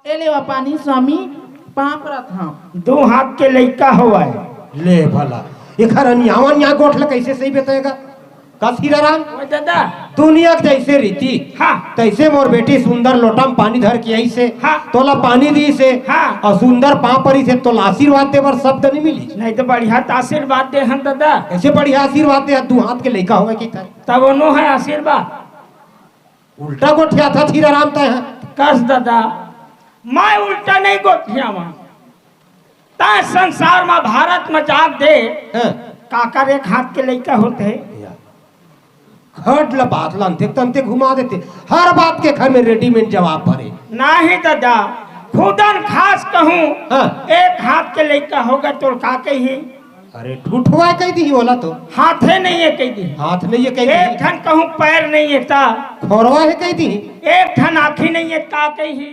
ए ले पानी स्वामी पाप रथ हम 2 हाथ के लइका हुआ है। ले भला एखर अन्यावन यहाँ गोठल कैसे सही बताएगा का सीराराम ओए दादा दुनिया के जैसे रीति हाँ तैसे मोर बेटी सुंदर लोटा में पानी धर के आई से हाँ। तोला पानी दी से हाँ। और सुंदर पाँव परी से तोला आशीर्वाद दे बर शब्द नहीं मिली नहीं तो बढ़िया तो आशीर्वाद दे हम दादा ऐसे बढ़िया आशीर्वाद दे 2 हाथ के लड़का होगा की तरह तब नो है आशीर्वाद उल्टा गोठिया था सीराराम तय कस दादा मैं उल्टा नहीं गोठिया ता संसार में भारत में जाग दे काकर 1 हाथ के लइका होते है खट ला बात लानते तंते घुमा देते हर बात के घर में रेडीमेड जवाब भरे नहीं दादा खुदन खास कहूँ हाँ। 1 हाथ के लइका होगा तो का कही अरे ठूठवा कह दी बोला तो हाथे नहीं है कह दी हाथ नहीं है कह एक दी ठन कहूँ पैर नहीं है ता खोरवा है कह दी एक ठन आँखी नहीं है का कही